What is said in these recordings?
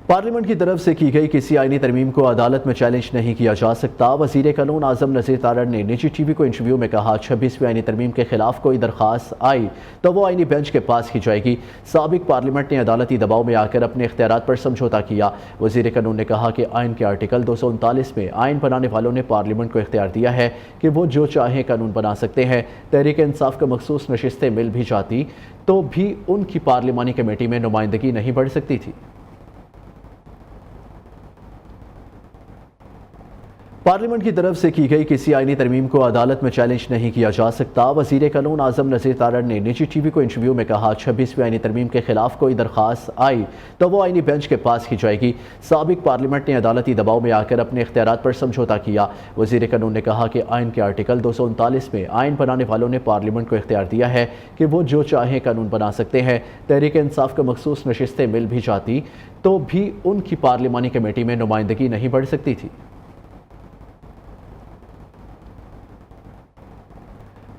Parliament की तरफ से की गई किसी आईनी तरमीम को अदालत में चैलेंज नहीं किया जा सकता। वज़ीर कानून आज़म नज़ीर तारड़ ने निजी टीवी को इंटरव्यू में कहा, 26वीं आईनी तरमीम के खिलाफ कोई दरख्वास्त आई तो वो आईनी बेंच के पास की जाएगी। साबिक पार्लियामेंट ने अदालती दबाव में आकर अपने इख्तियारात पर समझौता किया। वज़ीर कानून ने कहा कि आइन के आर्टिकल 239 में आइन बनाने वालों ने पार्लियामेंट को इख्तियार दिया है कि वो जो चाहे कानून बना सकते हैं। तहरीक इंसाफ को मखसूस नशिस्तें मिल भी जाती तो भी उनकी पार्लिमानी कमेटी में नुमाइंदगी नहीं बढ़ सकती थी। पार्लियामेंट की तरफ से की गई किसी आईनी तरमीम को अदालत में चैलेंज नहीं किया जा सकता। वज़ीर कानून आज़म नज़ीर तारड़ ने निजी टीवी को इंटरव्यू में कहा, 26वीं आईनी तरमीम के खिलाफ कोई दरख्वास्त आई तो वो आईनी बेंच के पास की जाएगी। साबिक पार्लियामेंट ने अदालती दबाव में आकर अपने इख्तियारात पर समझौता किया। वज़ीर कानून ने कहा कि आइन के आर्टिकल 239 में आइन बनाने वालों ने पार्लियामेंट को इख्तियार दिया है कि वो जो चाहे कानून बना सकते हैं। तहरीक इंसाफ को मखसूस नशिस्तें मिल भी जाती तो भी उनकी पार्लिमानी कमेटी में नुमाइंदगी नहीं बढ़ सकती थी।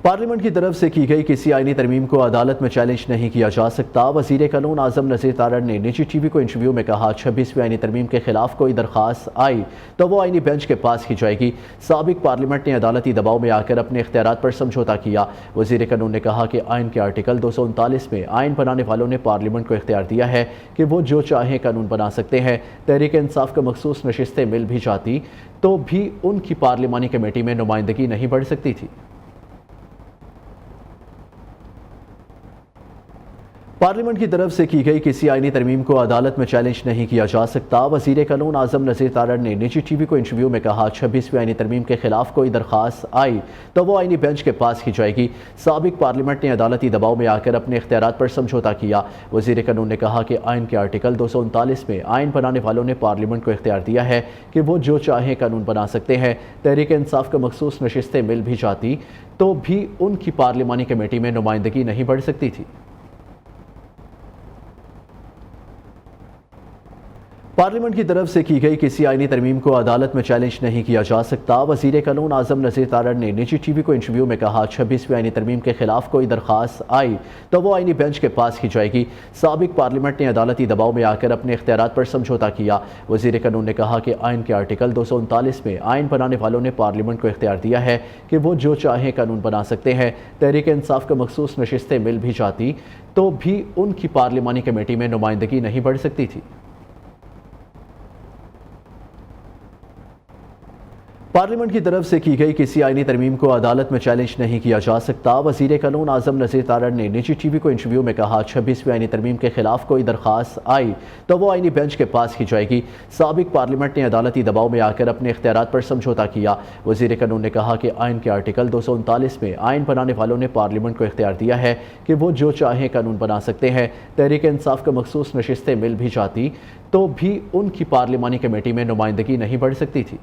पार्लियामेंट की तरफ से की गई किसी आईनी तरमीम को अदालत में चैलेंज नहीं किया जा सकता। वज़ीर कानून आज़म नज़ीर तारड़ ने निजी टीवी को इंटरव्यू में कहा, 26वीं आईनी तरमीम के खिलाफ कोई दरख्वास्त आई तो वो आईनी बेंच के पास की जाएगी। साबिक पार्लियामेंट ने अदालती दबाव में आकर अपने इख्तियारात पर समझौता किया। वज़ीर कानून ने कहा कि आइन के आर्टिकल 239 में आइन बनाने वालों ने पार्लियामेंट को इख्तियार दिया है कि वो जो चाहे कानून बना सकते हैं। तहरीक इंसाफ को मखसूस नशिस्तें मिल भी जाती तो भी उनकी पार्लिमानी कमेटी में नुमाइंदगी नहीं बढ़ सकती थी। पार्लियामेंट की तरफ से की गई किसी आईनी तरमीम को अदालत में चैलेंज नहीं किया जा सकता। वज़ीर कानून आज़म नज़ीर तारड़ ने निजी टीवी को इंटरव्यू में कहा, 26वीं आईनी तरमीम के खिलाफ कोई दरख्वास्त आई तो वो आईनी बेंच के पास की जाएगी। साबिक पार्लियामेंट ने अदालती दबाव में आकर अपने इख्तियारात पर समझौता किया। वज़ीर कानून ने कहा कि आइन के आर्टिकल 239 में आइन बनाने वालों ने पार्लियामेंट को इख्तियार दिया है कि वो जो चाहे कानून बना सकते हैं। तहरीक इंसाफ को मखसूस नशिस्तें मिल भी जाती तो भी उनकी पार्लिमानी कमेटी में नुमाइंदगी नहीं बढ़ सकती थी। पार्लियामेंट की तरफ से की गई किसी आईनी तरमीम को अदालत में चैलेंज नहीं किया जा सकता। वज़ीर कानून आज़म नज़ीर तारड़ ने निजी टीवी को इंटरव्यू में कहा, 26वीं आईनी तरमीम के खिलाफ कोई दरख्वास्त आई तो वो आईनी बेंच के पास की जाएगी। साबिक पार्लियामेंट ने अदालती दबाव में आकर अपने इख्तियारात पर समझौता किया। वज़ीर कानून ने कहा कि आइन के आर्टिकल 239 में आइन बनाने वालों ने पार्लियामेंट को इख्तियार दिया है कि वो जो चाहे कानून बना सकते हैं। तहरीक इंसाफ को मखसूस नशिस्तें मिल भी जाती तो भी उनकी पार्लिमानी कमेटी में नुमाइंदगी नहीं बढ़ सकती थी। पार्लियामेंट की तरफ से की गई किसी आईनी तरमीम को अदालत में चैलेंज नहीं किया जा सकता। वज़ीर कानून आज़म नज़ीर तारड़ ने निजी टीवी को इंटरव्यू में कहा, 26वीं आईनी तरमीम के खिलाफ कोई दरख्वास्त आई तो वो आईनी बेंच के पास की जाएगी। साबिक पार्लियामेंट ने अदालती दबाव में आकर अपने इख्तियारात पर समझौता किया। वज़ीर कानून ने कहा कि आइन के आर्टिकल 239 में आइन बनाने वालों ने पार्लियामेंट को इख्तियार दिया है कि वो जो चाहे कानून बना सकते हैं। तहरीक इंसाफ को मखसूस नशिस्तें मिल भी जाती तो भी उनकी पार्लिमानी कमेटी में नुमाइंदगी नहीं बढ़ सकती थी।